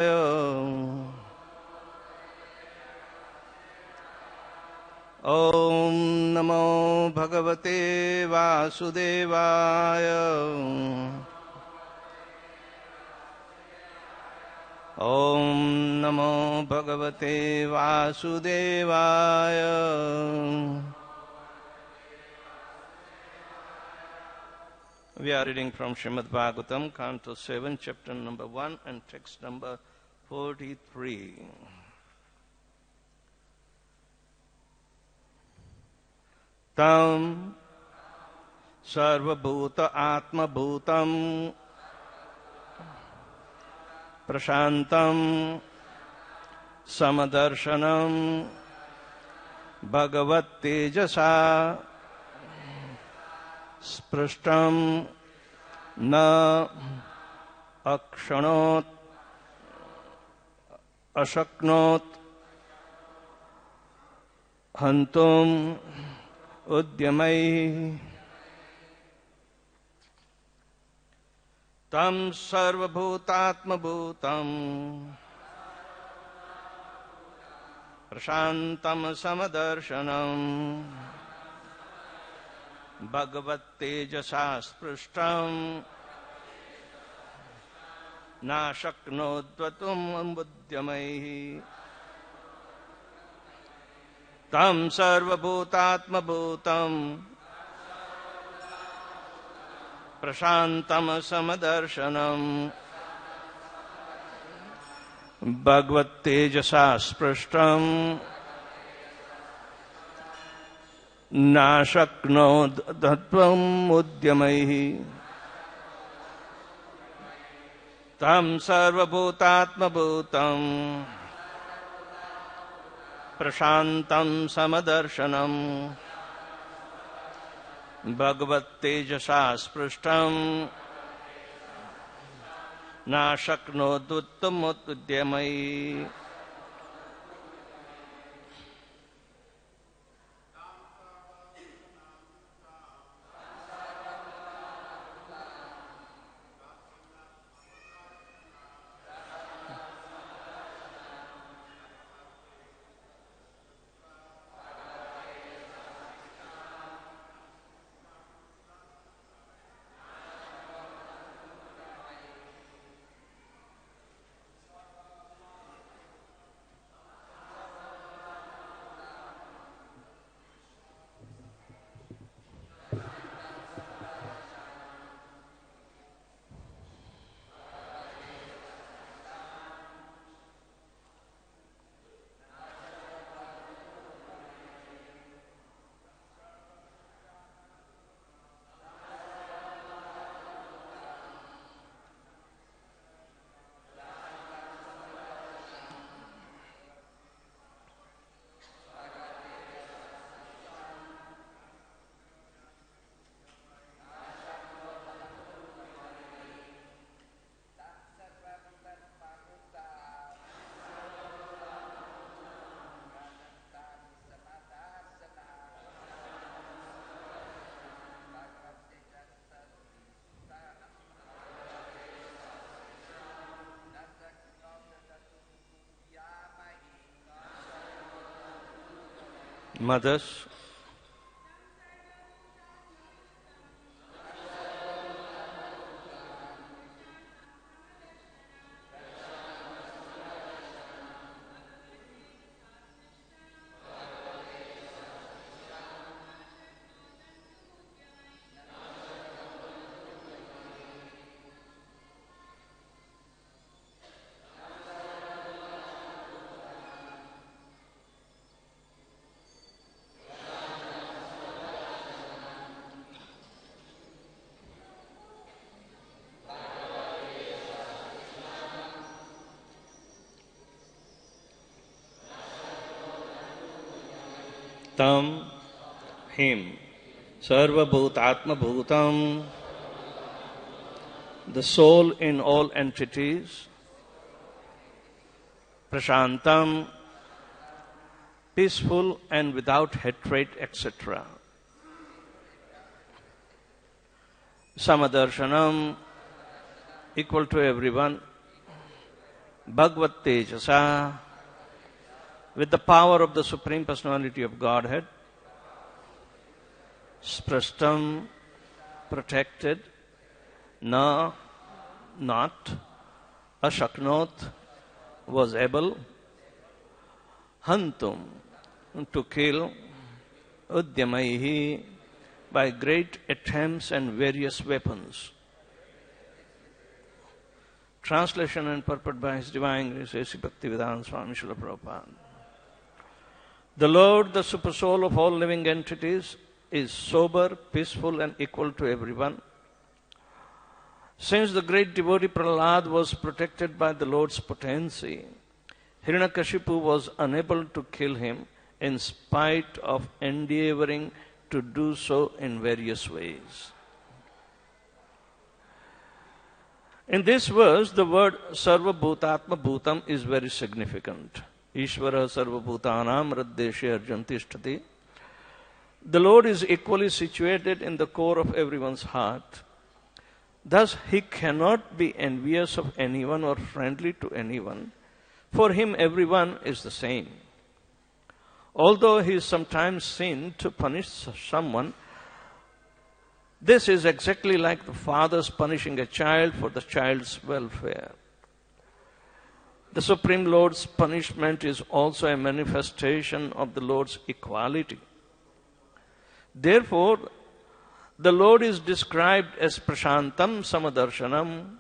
ॐ नमो भगवते वासुदेवाय। ॐ नमो भगवते वासुदेवाय। We are reading from Srimad Bhagavatam, Canto 7, chapter number 1 and text number 43. Tam sarvabhuta atmabhutam prashantam samadarshanam bhagavat tejasa sprishtam na akshanot ashaknot hantum udyamai. Tam sarvabhutatmabhutam prashantam samadarshanam bhagavat tejasa sprishtam na shaknodvatum udyamai. Tam sarvabhutatmabhutam prashantam samadarshanam bhagavat tejasa sprishtam na shaknodvatum udyamai. Tam sarvabhutatmabhutam prashantam samadarshanam bhagavat tejasa sprishtam na shaknodvatum udyamai. Mothers, tam, him, sarvabhutatma bhutam, the soul in all entities, prashantam, peaceful and without hatred, etc. Samadarshanam, equal to everyone, Bhagavad Tejasa, with the power of the Supreme Personality of Godhead, sprashtam, protected, na, not, ashaknot, was able, hantum, to kill, udyamaihi, by great attempts and various weapons. Translation and purport by His Divine Grace, S.B.7.1.38-43, Swami Srila Prabhupada. The Lord, the super soul of all living entities, is sober, peaceful and equal to everyone. Since the great devotee Prahlad was protected by the Lord's potency, Hiranyakashipu was unable to kill him in spite of endeavoring to do so in various ways. In this verse, the word Sarva Bhutatma Bhutam is very significant. Ishvara Sarva Bhutanam Raddeshe Arjantishtati. The Lord is equally situated in the core of everyone's heart. Thus, He cannot be envious of anyone or friendly to anyone. For Him, everyone is the same. Although He is sometimes seen to punish someone, this is exactly like the father's punishing a child for the child's welfare. The Supreme Lord's punishment is also a manifestation of the Lord's equality. Therefore, the Lord is described as Prashantam Samadarshanam.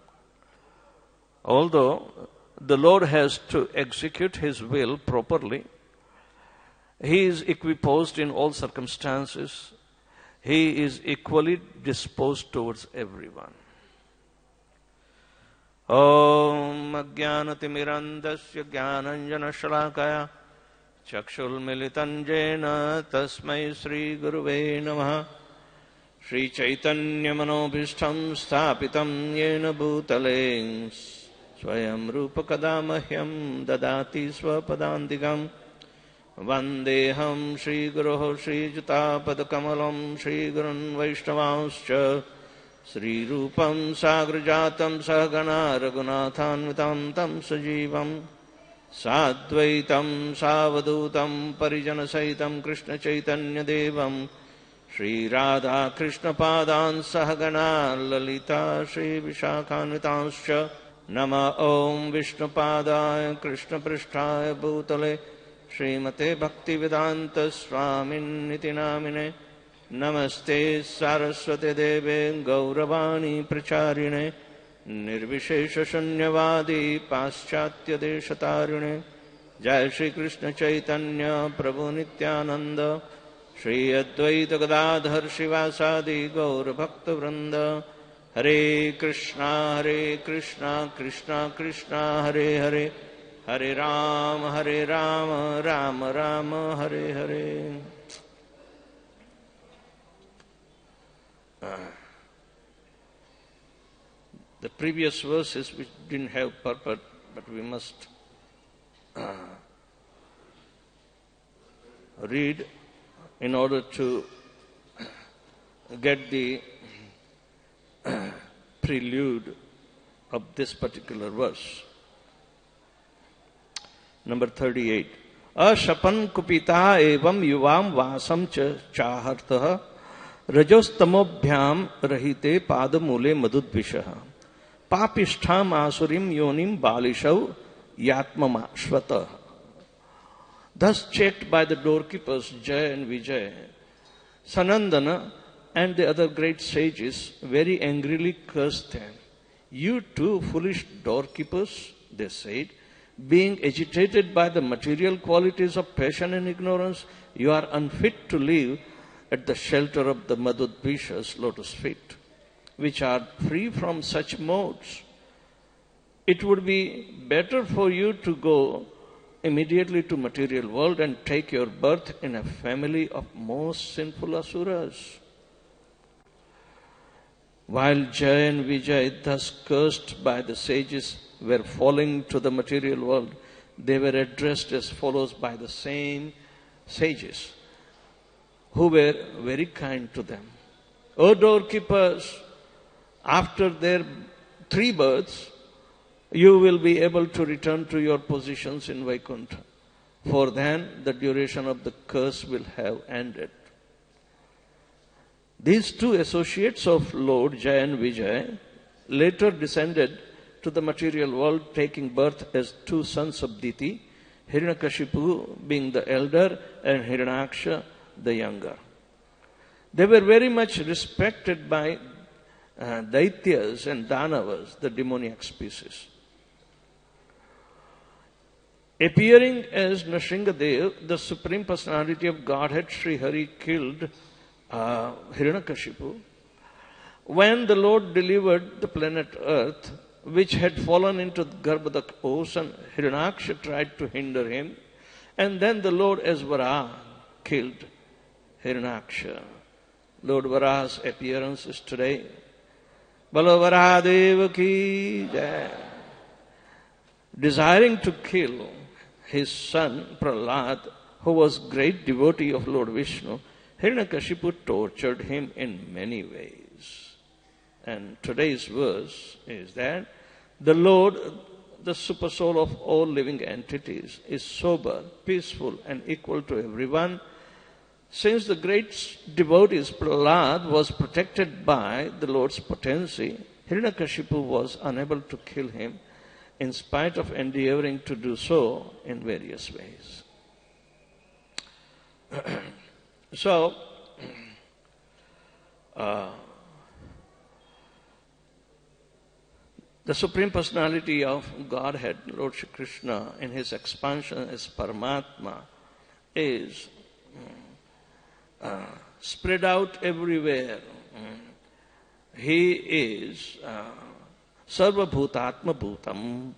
Although the Lord has to execute His will properly, He is equiposed in all circumstances. He is equally disposed towards everyone. Om Ajnanatimirandasya Jnananjana Shalakaya Chakshul Militanjena Tasmai Sri Guruve Namaha Sri Chaitanya Manobhishtam Sthapitam Yena Bhutale Swayam Rupa Kadamahyam Dadati Swapadantikam Vandeham Shri Guruho Shri Jutapada Kamalam Shri Gurun Vaishnavanscha Sri Rupam Sagrajatam Sahagana Raghunathanvitam Tam Sajivam Sadvaitam Savadutam Parijana Saitam Krishna Chaitanya Devam Shri Radha Krishna Padan Sahagana Lalita Shri Vishakhanvitanscha Nama Om Vishnu Padaya Krishna Prishtaya Bhutale Srimate Bhaktivedanta Swamin Niti Namine Namaste Saraswate Deve Gauravani Pracharine Nirvishesha Shunyavadi Paschatya Deshatarine Jai Shri Krishna Chaitanya Prabhu Nityananda Shri Advaita Gadadhar Shivasadi Gaura Bhakta Vrinda Hare Krishna Krishna Krishna Hare Hare Hare Rama Rama Rama Hare Hare. The previous verses which didn't have purport, but we must read in order to get the prelude of this particular verse. Number 38. Ashapan kupita evam yuvam vasam chahartah rajostamobhyam rahite padamule madudvishaha papishtham asurim yonim balishav yatmamashvatah. Thus checked by the doorkeepers Jay and Vijay, Sanandana and the other great sages very angrily cursed them. You too, foolish doorkeepers, they said, being agitated by the material qualities of passion and ignorance, you are unfit to live at the shelter of the Madhudvisha's lotus feet, which are free from such modes. It would be better for you to go immediately to material world and take your birth in a family of most sinful asuras. While Jay and Vijay, thus cursed by the sages, were falling to the material world, they were addressed as follows by the same sages, who were very kind to them. O doorkeepers, after their 3 births, you will be able to return to your positions in Vaikuntha. For then the duration of the curse will have ended. These two associates of Lord Jaya and Vijay later descended to the material world, taking birth as two sons of Diti, Hiranyakashipu being the elder and Hiranyaksha the younger. They were very much respected by Daityas and Danavas, the demoniac species. Appearing as Nrsingadev, the Supreme Personality of Godhead, Sri Hari, killed Hiranyakashipu. When the Lord delivered the planet Earth, which had fallen into the Garbhodak ocean, Hiranyaksha tried to hinder him, and then the Lord as Varaha killed Hiranyaksha. Lord Varaha's appearance is today. Balo Varahadeva ki jai. Desiring to kill his son Prahlad, who was great devotee of Lord Vishnu, Hiranyakashipu tortured him in many ways. And today's verse is that the Lord, the super soul of all living entities, is sober, peaceful, and equal to everyone. Since the great devotee Prahlad was protected by the Lord's potency, Hiranyakashipu was unable to kill him, in spite of endeavoring to do so in various ways. So, the Supreme Personality of Godhead, Lord Shri Krishna, in his expansion as Paramatma, is spread out everywhere. He is Sarva Bhutatma Bhutam.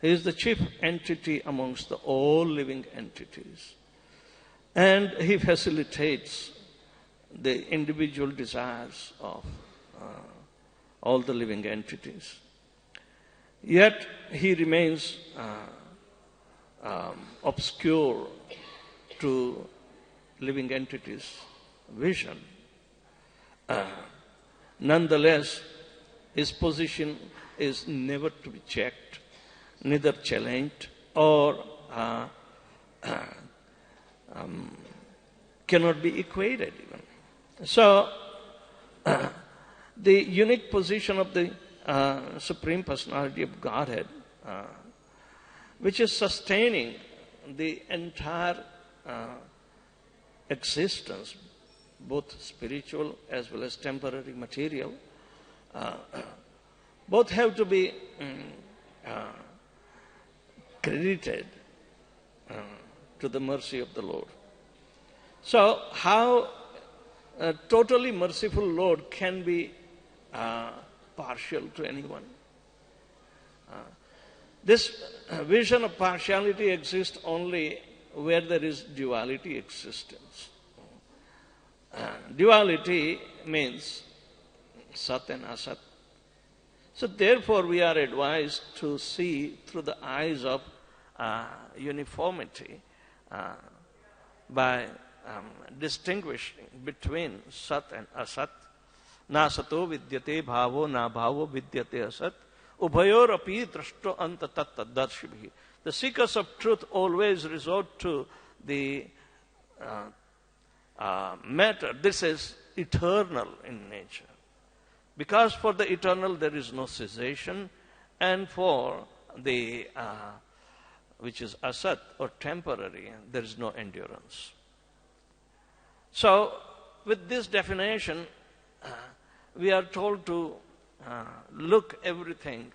He is the chief entity amongst all living entities. And he facilitates the individual desires of all the living entities. Yet he remains obscure to living entities' vision. Nonetheless, his position is never to be checked, neither challenged or cannot be equated even. So, the unique position of the Supreme Personality of Godhead, which is sustaining the entire existence, both spiritual as well as temporary material, both have to be credited to the mercy of the Lord. So, how a totally merciful Lord can be partial to anyone? This vision of partiality exists only where there is duality existence. Duality means Sat and Asat. So therefore we are advised to see through the eyes of uniformity by distinguishing between Sat and Asat. Na sato vidyate bhavo na bhavo vidyate asat. Ubhayor api drashto anta tattadarshibi. The seekers of truth always resort to the matter. This is eternal in nature. Because for the eternal there is no cessation, and for the which is asat or temporary, there is no endurance. So, with this definition, we are told to look everything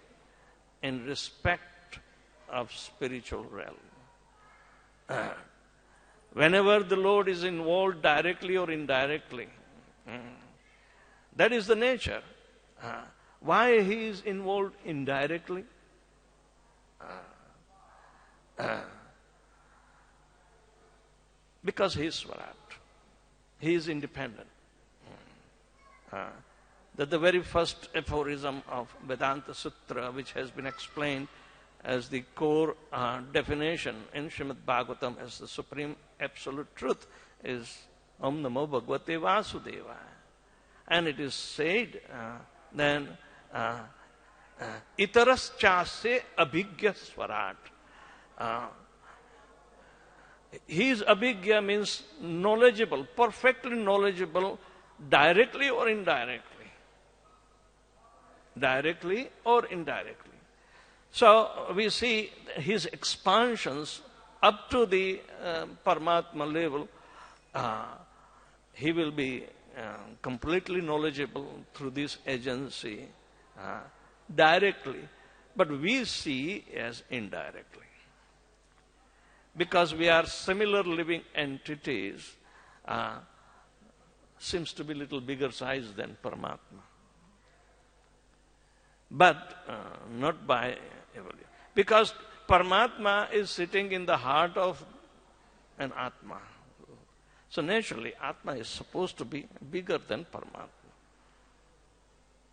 in respect of spiritual realm. Whenever the Lord is involved directly or indirectly, that is the nature. Why he is involved indirectly? Because he is Swarat. He is independent. That the very first aphorism of Vedanta Sutra, which has been explained as the core definition in Srimad Bhagavatam as the supreme absolute truth, is Om Namo Bhagavate Vasudevaya. And it is said then Itaraschasya abhigya swarat. His abhigya means knowledgeable, perfectly knowledgeable, directly or indirectly. Directly or indirectly. So we see his expansions up to the Paramatma level. He will be completely knowledgeable through this agency directly, but we see as indirectly. Because we are similar living entities, seems to be little bigger size than Paramatma. But not by evolution. Because Paramatma is sitting in the heart of an Atma. So naturally, Atma is supposed to be bigger than Paramatma.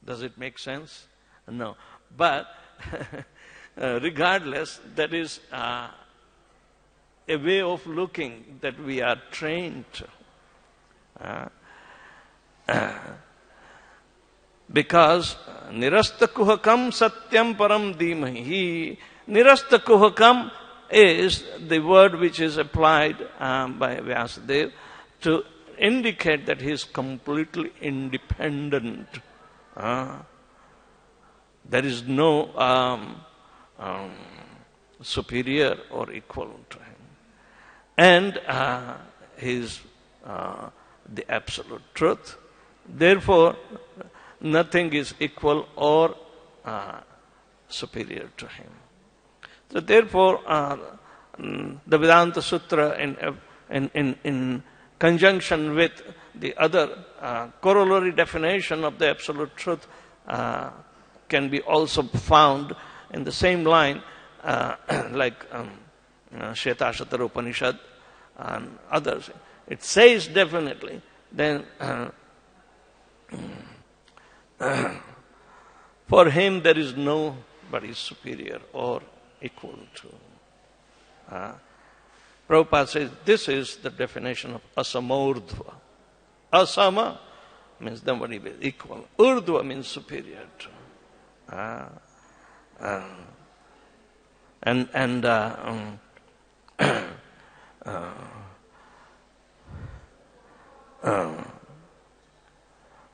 Does it make sense? No. But regardless, that is a way of looking that we are trained to. Because nirasta kuhakam satyam param dhimahi. Nirasta kuhakam is the word which is applied by Vyasadeva to indicate that he is completely independent. There is no superior or equal to him. And he is the absolute truth. Therefore, nothing is equal or superior to him. So therefore, the Vedanta Sutra in conjunction with the other corollary definition of the absolute truth can be also found in the same line, like Shvetashvatara Upanishad and others. It says definitely, then for him there is nobody superior or equal to. Prabhupada says this is the definition of asamordhva. Asama means nobody is equal. Urdhva means superior to.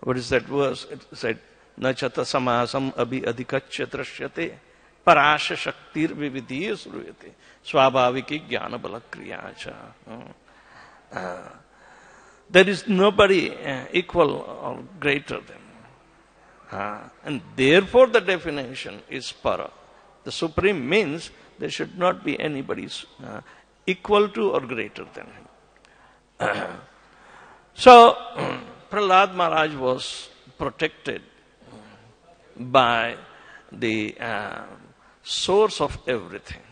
What is that verse? It said, Nachata samasam abhi adhikacya drashyate parasha shaktir vividhiya suruyate swabhaviki jnana bala kriyacha. There is nobody equal or greater than. And therefore the definition is para. The supreme means there should not be anybody equal to or greater than him. So, Prahlad Maharaj was protected by the source of everything.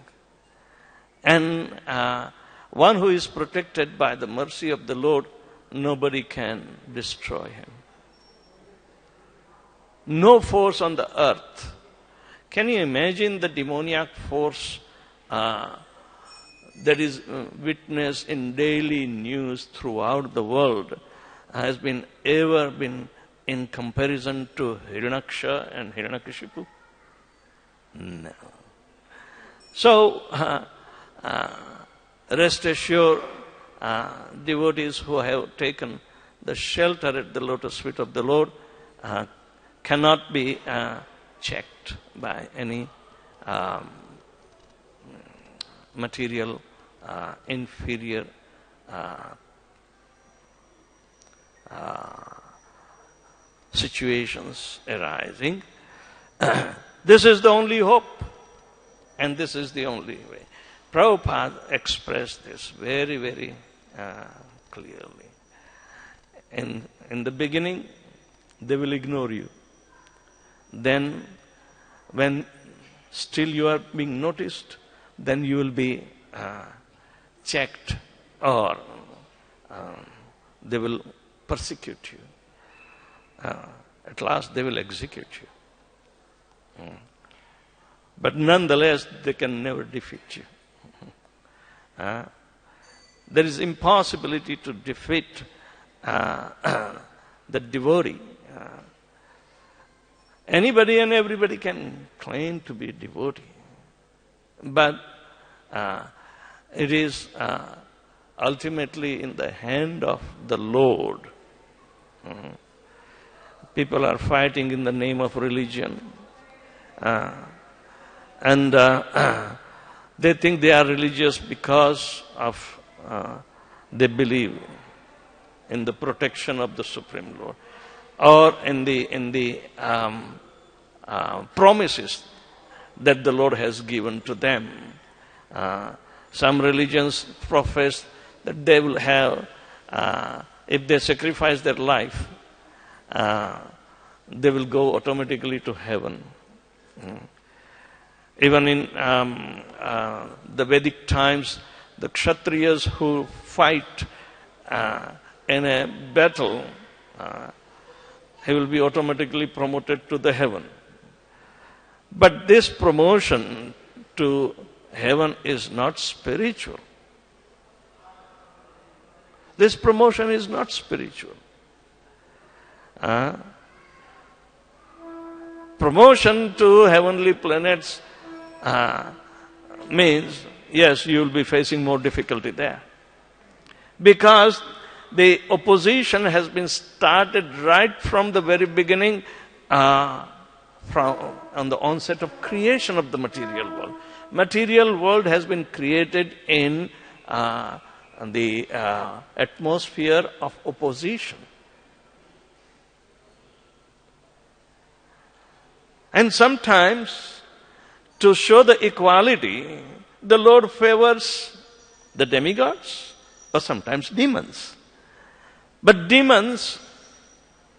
And one who is protected by the mercy of the Lord, nobody can destroy him. No force on the earth. Can you imagine the demoniac force that is witnessed in daily news throughout the world has ever been in comparison to Hiranyaksha and Hiranyakashipu? No. So, rest assured, devotees who have taken the shelter at the lotus feet of the Lord cannot be checked by any material inferior situations arising. This is the only hope, and this is the only way. Prabhupada expressed this very, very clearly. In the beginning, they will ignore you. Then, when still you are being noticed, then you will be checked, or they will persecute you. At last they will execute you. But nonetheless, they can never defeat you. There is impossibility to defeat the devotee. Anybody and everybody can claim to be a devotee. But it is ultimately in the hand of the Lord. People are fighting in the name of religion. And they think they are religious because of they believe in the protection of the Supreme Lord, or in the promises that the Lord has given to them. Some religions profess that they will have, if they sacrifice their life, they will go automatically to heaven. Even in the Vedic times, the Kshatriyas who fight in a battle, he will be automatically promoted to the heaven. But this promotion to heaven is not spiritual. This promotion is not spiritual. Promotion to heavenly planets means, yes, you will be facing more difficulty there. Because the opposition has been started right from the very beginning, on the onset of creation of the material world. Material world has been created in the atmosphere of opposition. And sometimes, to show the equality, the Lord favors the demigods or sometimes demons. But demons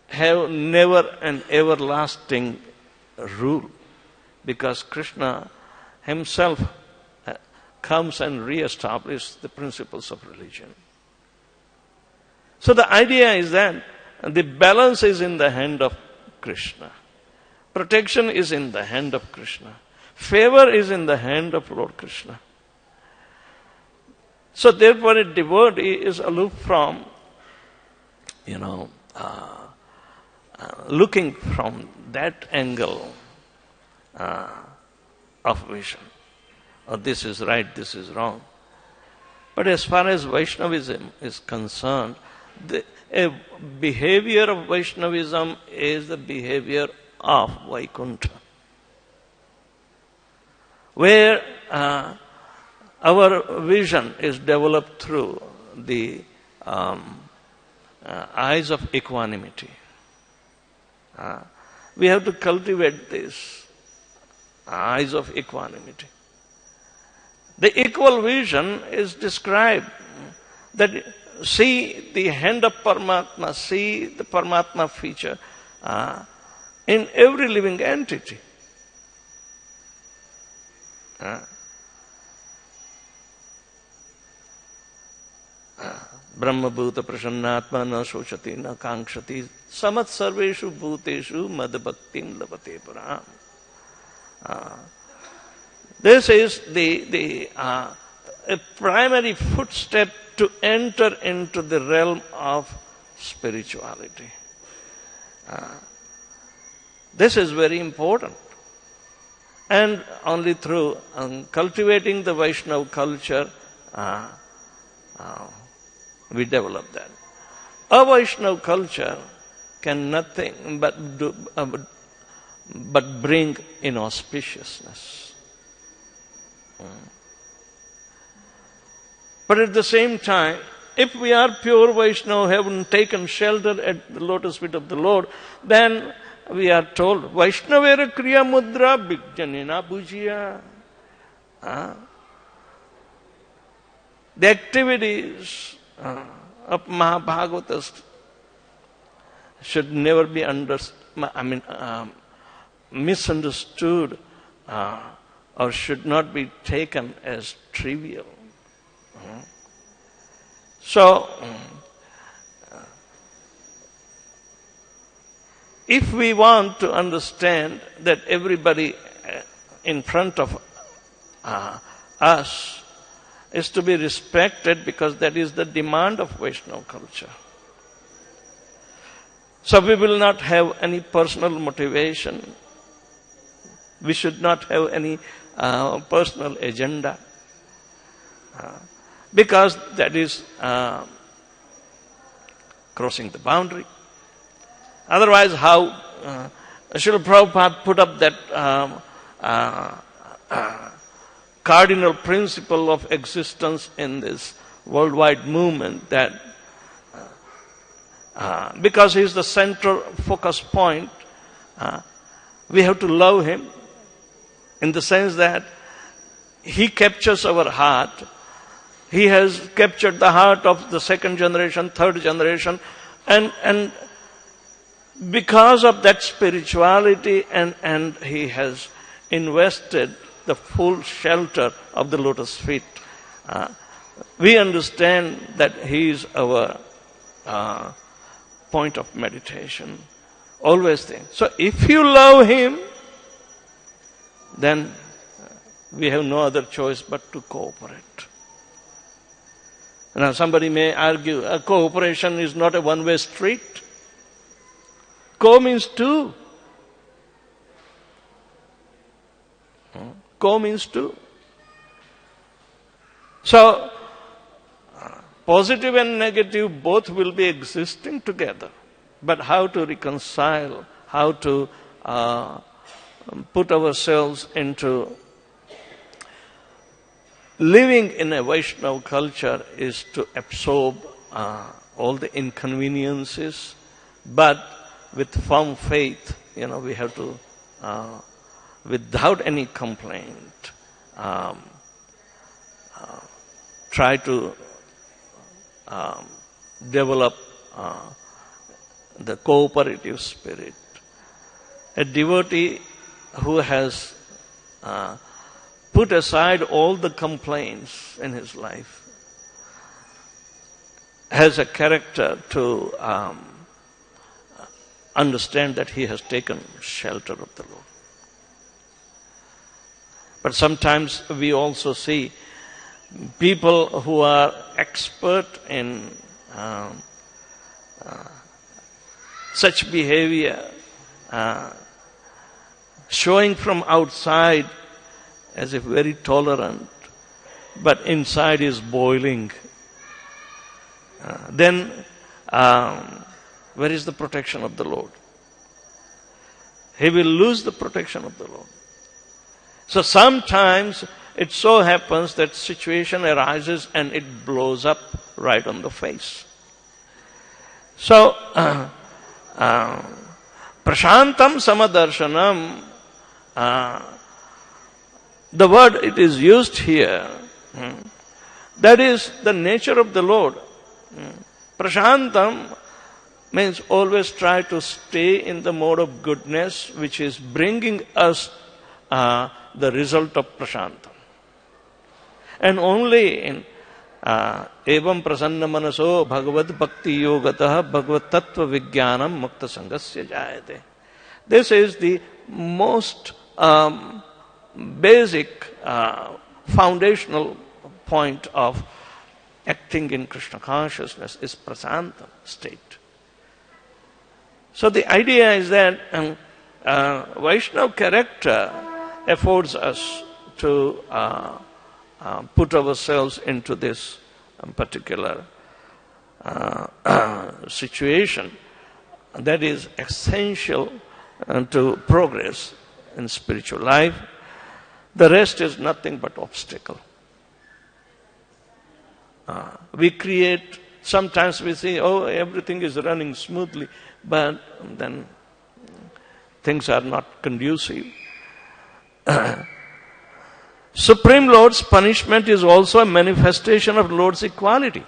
have never an everlasting rule, because Krishna himself comes and re-establishes the principles of religion. So the idea is that the balance is in the hand of Krishna. Protection is in the hand of Krishna. Favor is in the hand of Lord Krishna. So therefore a devotee is aloof from, looking from that angle of vision. Oh, this is right, this is wrong. But as far as Vaishnavism is concerned, the behavior of Vaishnavism is the behavior of Vaikuntha, where our vision is developed through the eyes of equanimity. We have to cultivate these eyes of equanimity. The equal vision is described that see the hand of Paramatma, see the Paramatma feature in every living entity. Brahma bhuta prasannatma na sochati na kankshati samat sarveshu bhuteshu mad bhaktim labate param. This is a primary footstep to enter into the realm of spirituality. This is very important. And only through cultivating the Vaishnava culture, we develop that. A Vaishnava culture can nothing but bring inauspiciousness. But at the same time, if we are pure Vaishnava, haven't taken shelter at the lotus feet of the Lord, then we are told, Vaishnavera kriya mudra bhikjanina bhujiya. The activities of Mahabhagavatas should never be misunderstood or should not be taken as trivial. So, if we want to understand that everybody in front of us is to be respected, because that is the demand of Vaishnava culture. So we will not have any personal motivation. We should not have any personal agenda. Because that is crossing the boundary. Otherwise, how Srila Prabhupada put up that cardinal principle of existence in this worldwide movement, that because he is the central focus point, we have to love him in the sense that he captures our heart. He has captured the heart of the second generation, third generation, and because of that spirituality, and he has invested the full shelter of the lotus feet. We understand that he is our point of meditation. Always think. So if you love him, then we have no other choice but to cooperate. Now somebody may argue, cooperation is not a one-way street. Co means two. Co means two. So, positive and negative both will be existing together. But how to reconcile, how to put ourselves into living in a Vaishnava culture is to absorb all the inconveniences, but with firm faith, we have to, without any complaint, try to develop the cooperative spirit. A devotee who has put aside all the complaints in his life has a character to understand that he has taken shelter of the Lord. But sometimes we also see people who are expert in such behavior, showing from outside as if very tolerant, but inside is boiling. Then where is the protection of the Lord? He will lose the protection of the Lord. So sometimes it so happens that situation arises and it blows up right on the face. So, prashantam samadarshanam, the word it is used here, that is the nature of the Lord. Prashantam means always try to stay in the mode of goodness, which is bringing us the result of prashantam. And only in evam prasanna manaso bhagavad bhakti yogatah bhagavad tattva vijnanam mukta sangasya jayate. This is the most basic foundational point of acting in Krishna consciousness is prasantam state. So the idea is that Vaishnava character affords us to put ourselves into this particular situation that is essential to progress in spiritual life. The rest is nothing but obstacle. We create, sometimes we say, everything is running smoothly, but then things are not conducive. Supreme Lord's punishment is also a manifestation of Lord's equality.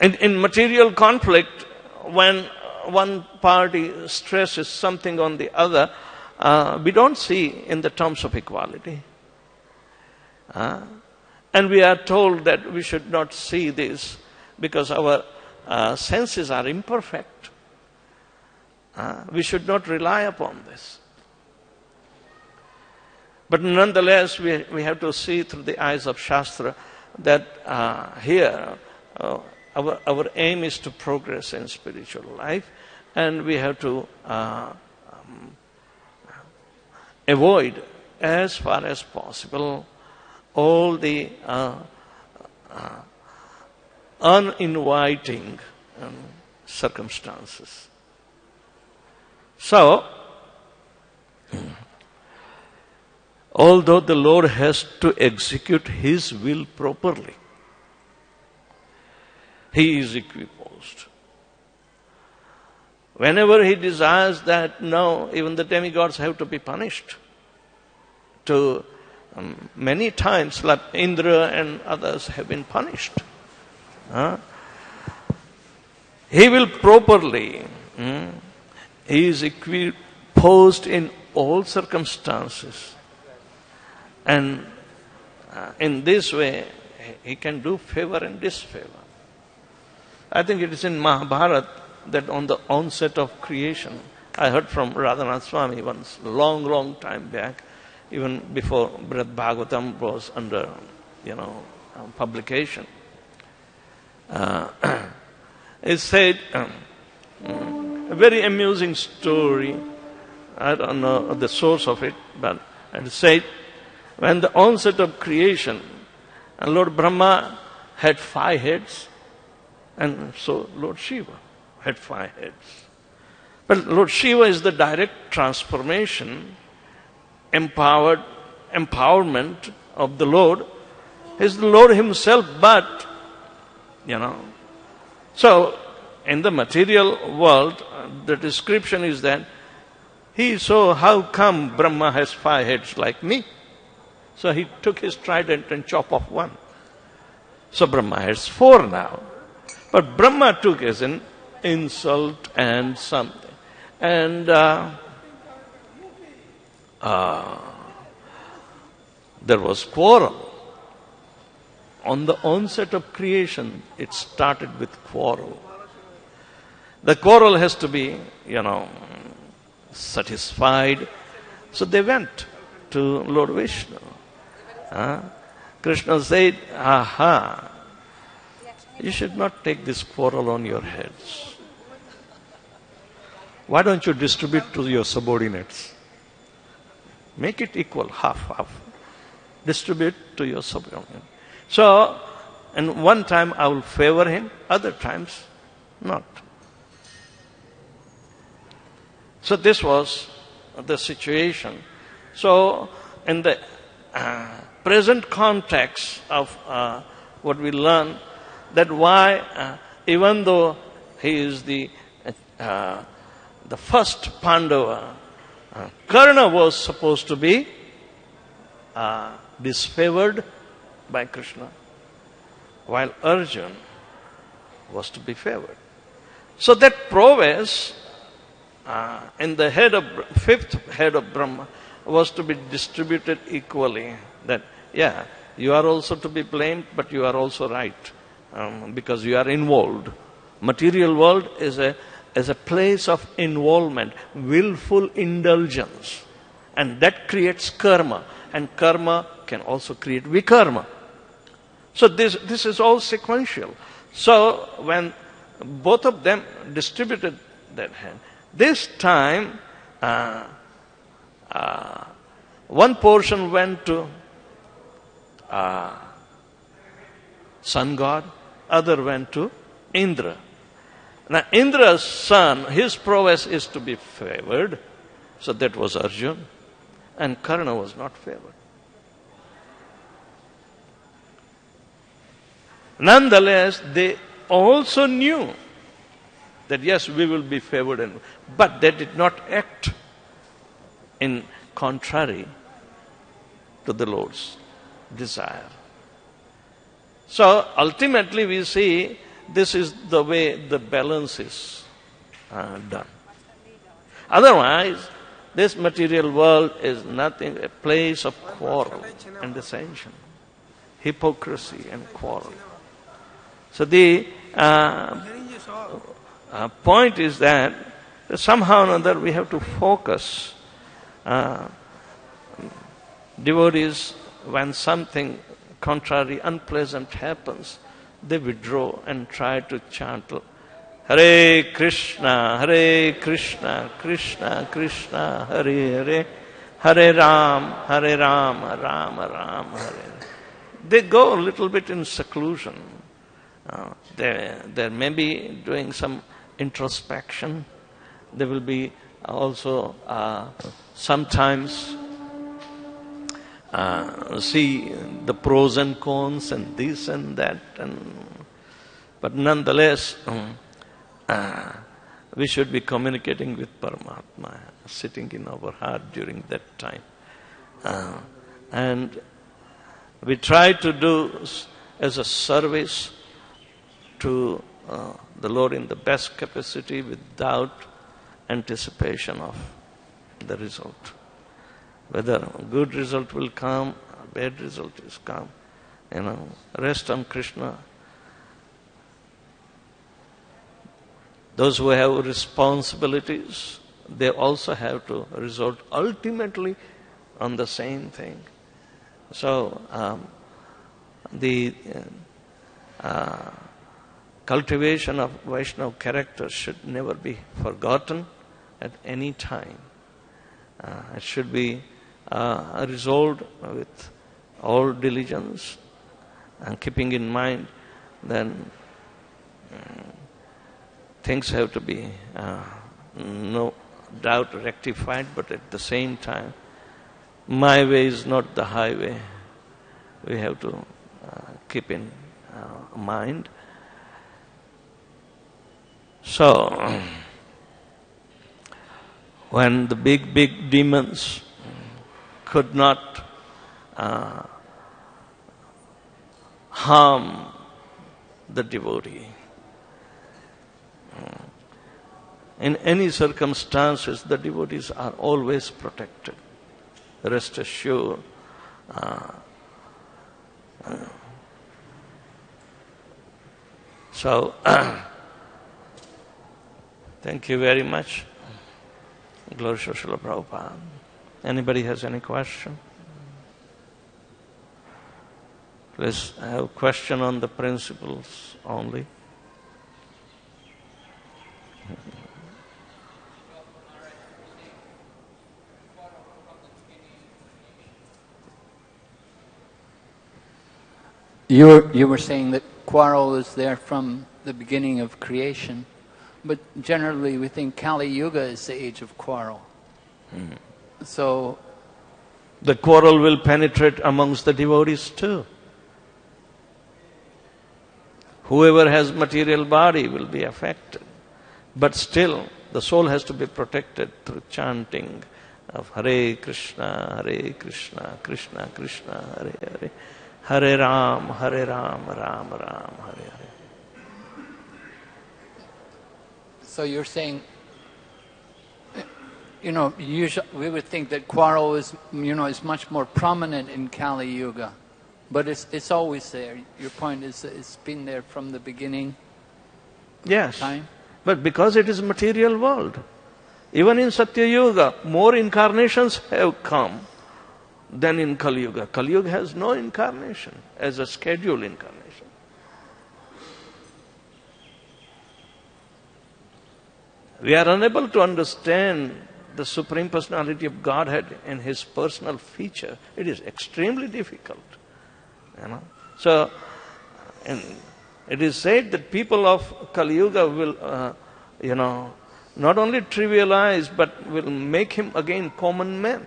In material conflict, when one party stresses something on the other, we don't see in the terms of equality. And we are told that we should not see this because our senses are imperfect. We should not rely upon this. But nonetheless, we have to see through the eyes of Shastra that here our aim is to progress in spiritual life, and we have to avoid as far as possible all the uninviting circumstances. So, although the Lord has to execute His will properly, He is equiposed. Whenever He desires that, no, even the demigods have to be punished. To many times, like Indra and others have been punished. He will properly, He is equiposed in all circumstances. And in this way, He can do favor and disfavor. I think it is in Mahabharata that on the onset of creation, I heard from Radhanath Swami once, long time back, even before Brihad Bhagavatam was under, publication. It said, a very amusing story. I don't know the source of it, but it said, when the onset of creation, and Lord Brahma had 5 heads, and so Lord Shiva had 5 heads. But Lord Shiva is the direct transformation, empowerment of the Lord. He is the Lord Himself, but, So, in the material world, the description is that so how come Brahma has 5 heads like me? So he took his trident and chopped off one. So Brahma has 4 now. But Brahma took as an insult and something. And there was quarrel. On the onset of creation, it started with quarrel. The quarrel has to be, satisfied. So they went to Lord Vishnu. Krishna said, you should not take this quarrel on your heads. Why don't you distribute to your subordinates? Make it equal, half. Distribute to your subordinates. So, and one time I will favor him, other times not. So this was the situation. So, in the present context of what we learn, that why, even though he is the first Pandava, Karna was supposed to be disfavored by Krishna, while Arjuna was to be favored. So that prowess in the 5th head of Brahma was to be distributed equally. That, you are also to be blamed, but you are also right, because you are involved. Material world is a place of involvement, willful indulgence, and that creates karma, and karma can also create vikarma. So this is all sequential. So when both of them distributed that hand, this time one portion went to sun god, other went to Indra. Now Indra's son, his prowess is to be favored, so that was Arjuna, and Karna was not favored. Nonetheless, they also knew that yes, we will be favored, but they did not act in contrary to the Lord's desire. So ultimately we see this is the way the balance is done. Otherwise, this material world is nothing, a place of quarrel and dissension, hypocrisy and quarrel. So the point is that somehow or another we have to focus. Devotees, when something contrary, unpleasant happens, they withdraw and try to chant Hare Krishna, Krishna Krishna, Hare Hare, Hare Ram, Ram Ram, Hare. They go a little bit in seclusion. They may be doing some introspection. They will be also sometimes see the pros and cons and this and that. But nonetheless, we should be communicating with Paramatma, sitting in our heart during that time. And we try to do as a service to the Lord in the best capacity without anticipation of the result. Whether a good result will come, a bad result is come. Rest on Krishna. Those who have responsibilities, they also have to result ultimately on the same thing. So, the cultivation of Vaishnava character should never be forgotten at any time. It should be resolved with all diligence and keeping in mind then things have to be no doubt rectified, but at the same time, my way is not the highway. We have to keep in mind. So, when the big demons could not harm the devotee, in any circumstances, the devotees are always protected. Rest assured. So, thank you very much. Glory to Srila Prabhupada. Anybody has any question? Please have a question on the principles only. You were saying that quarrel is there from the beginning of creation, but generally we think Kali Yuga is the age of quarrel. So the quarrel will penetrate amongst the devotees too. Whoever has material body will be affected. But still, the soul has to be protected through chanting of Hare Krishna, Krishna Krishna, Hare Hare. Hare Ram, Ram Ram, Hare Hare. So you're saying, usually we would think that quarrel is much more prominent in Kali Yuga, but it's always there. Your point is it's been there from the beginning. Yes, time. But because it is material world, even in Satya Yuga, more incarnations have come than in Kali Yuga. Kali Yuga has no incarnation as a scheduled incarnation. We are unable to understand the Supreme Personality of Godhead in His personal feature. It is extremely difficult. So, it is said that people of Kali Yuga will, not only trivialize, but will make him again common man.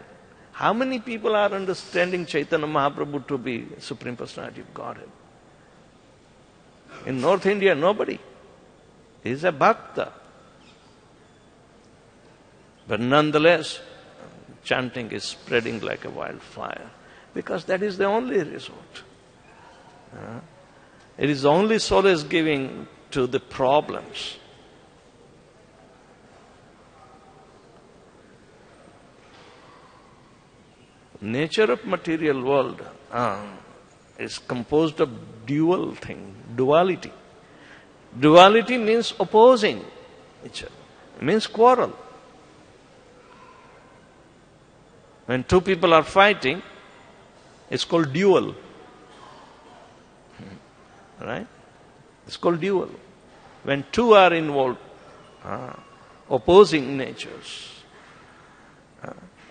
How many people are understanding Chaitanya Mahaprabhu to be Supreme Personality of Godhead? In North India, nobody. He is a bhakta. But nonetheless, chanting is spreading like a wildfire, because that is the only resort. It is only solace giving to the problems. Nature of material world is composed of duality. Duality means opposing each other. It means quarrel. When two people are fighting, it's called duel. Right? It's called dual. When two are involved, opposing natures.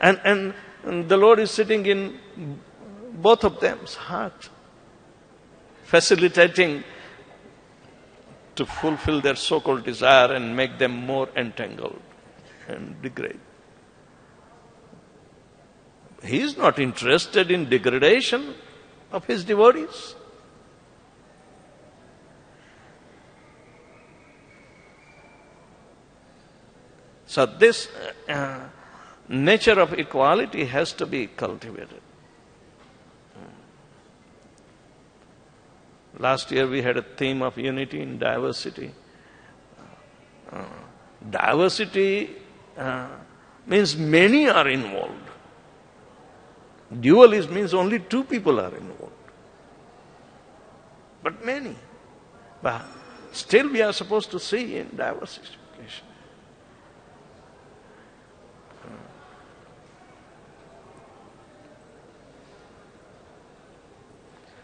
And the Lord is sitting in both of them's heart, facilitating to fulfill their so-called desire and make them more entangled and degrade. He is not interested in degradation of his devotees. So this nature of equality has to be cultivated. Last year we had a theme of unity in diversity. Diversity means many are involved. Dualism means only two people are involved. But many. But still we are supposed to see in diversification.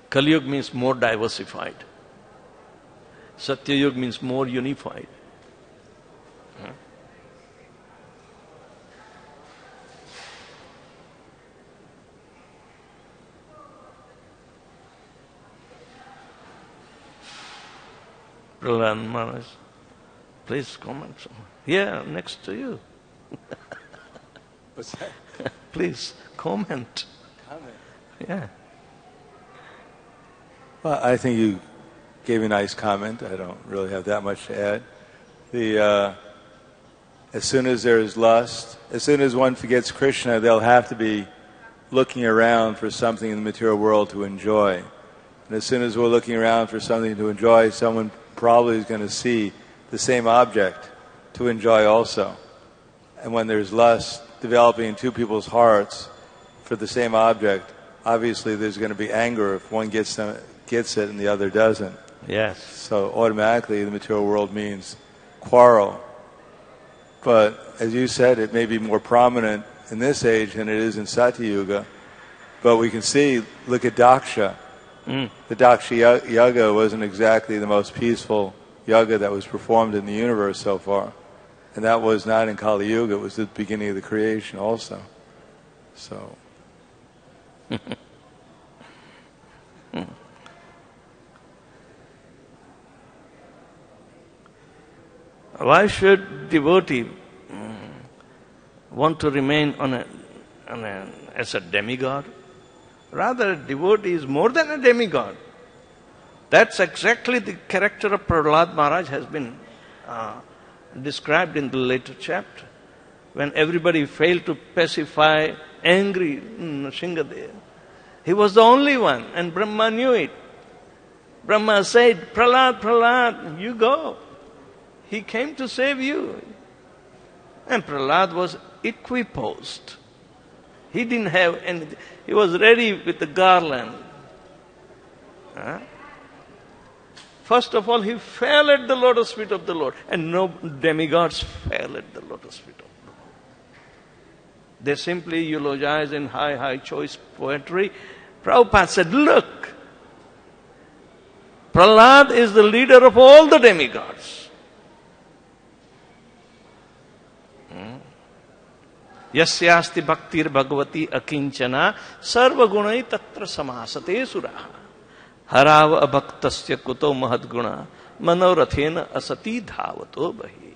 Kali Yuga means more diversified. Satya Yuga means more unified. Prahlad Maharaj, please comment. Yeah, next to you. What's that? Please comment. Comment. Yeah. Well, I think you gave a nice comment. I don't really have that much to add. As soon as there is lust, as soon as one forgets Krishna, they'll have to be looking around for something in the material world to enjoy. And as soon as we're looking around for something to enjoy, someone probably is going to see the same object to enjoy also. And when there's lust developing in two people's hearts for the same object, obviously there's going to be anger if one gets it and the other doesn't. Yes. So automatically the material world means quarrel. But as you said, it may be more prominent in this age than it is in Satya Yuga. But we can see, look at Daksha. The Daksha Yaga wasn't exactly the most peaceful yaga that was performed in the universe so far. And that was not in Kali Yuga, it was the beginning of the creation also. So... Why should devotee want to remain as a demigod? Rather, a devotee is more than a demigod. That's exactly the character of Prahlad Maharaj has been described in the later chapter. When everybody failed to pacify angry Nrsimhadev, he was the only one, and Brahma knew it. Brahma said, Prahlad, you go. He came to save you. And Prahlad was equiposed. He didn't have anything. He was ready with the garland. First of all, he fell at the lotus feet of the Lord. And no demigods fell at the lotus feet of the Lord. They simply eulogize in high choice poetry. Prabhupada said, look, Prahlad is the leader of all the demigods. Yasyasti bhaktir bhagavati akinchana sarva gunai tatra samasate suraha harav abhaktasya kuto mahadguna manorathena asati dhavato bahi.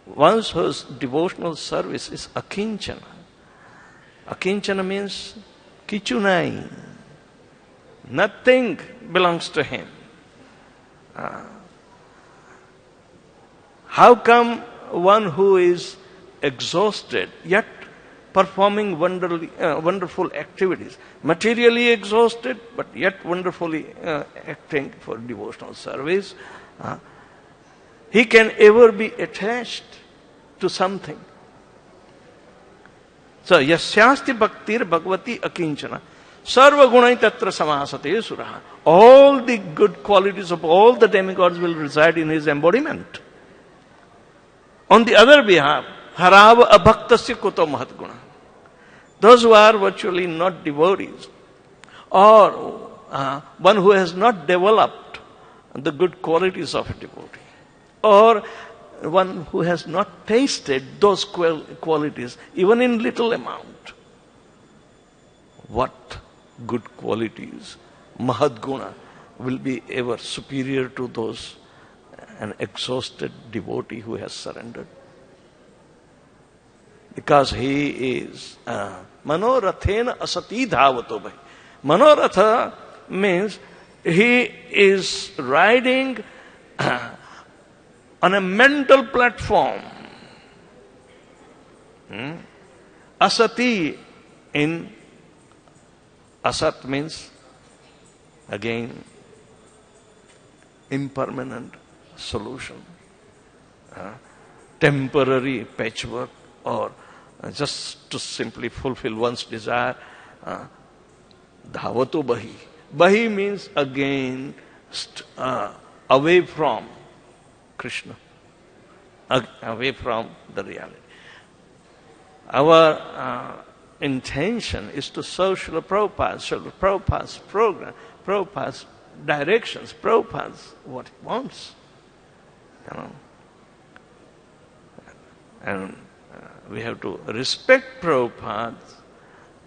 One's whose devotional service is akinchana. Akinchana means kichunai. Nothing belongs to him. How come one who is exhausted yet performing wonderful activities, materially exhausted but yet wonderfully acting for devotional service, he can ever be attached to something? So, yasyasti bhaktir bhagavati akinchana sarva gunai tatra samasate suraha. All the good qualities of all the demigods will reside in his embodiment. On the other behalf, harava abhaktasya kuto mahadguna. Those who are virtually not devotees, or one who has not developed the good qualities of a devotee, or one who has not tasted those qualities, even in little amount. What good qualities, mahad guna, will be ever superior to those an exhausted devotee who has surrendered? Because he is manorathena asati dhavato bhai. Manoratha means he is riding on a mental platform. Asati in asat means again impermanent solution, temporary patchwork, or just to simply fulfill one's desire. Dhavato bahi. Bahi means again away from Krishna, away from the reality. Our intention is to serve Srila Prabhupada's program, Prabhupada's directions, Prabhupada's what he wants. And we have to respect Prabhupada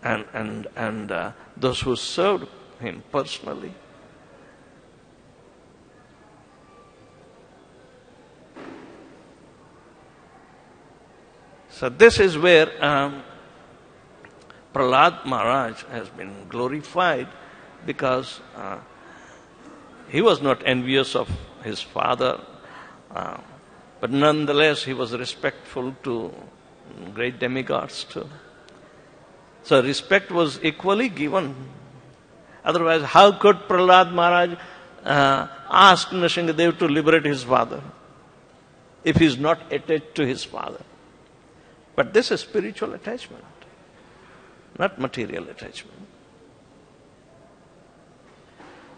and those who served him personally. So this is where Prahlad Maharaj has been glorified, because he was not envious of his father, but nonetheless he was respectful to great demigods too. So respect was equally given. Otherwise, how could Prahlad Maharaj ask Nrsingadev to liberate his father if he is not attached to his father? But this is spiritual attachment, not material attachment.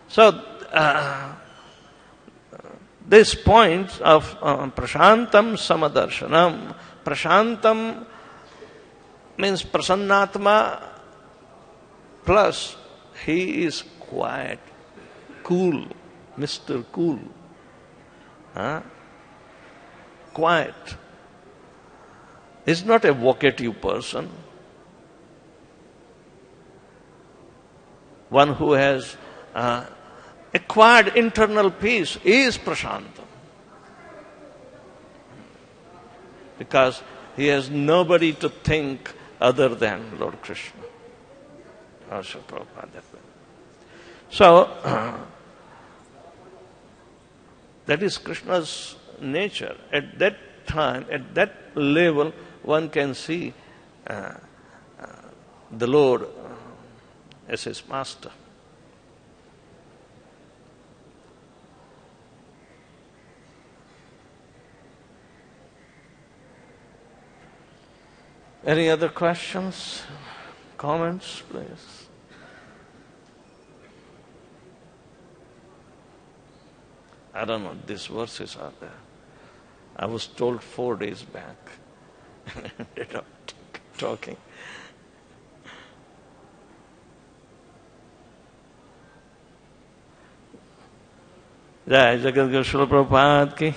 So, this point of prashantam samadarsanam. Prashantam means prasannatma, plus he is quiet, cool, Mr. Cool. Quiet. He's not a vocative person. One who has acquired internal peace is prashantam. Because he has nobody to think other than Lord Krishna. Also Prabhupada that way. So, that is Krishna's nature. At that time, at that level, one can see the Lord as his master. Any other questions, comments, please? I don't know, these verses are there. I was told 4 days back. Ended up talking. Jai Jagat Guru Srila Prabhupada ki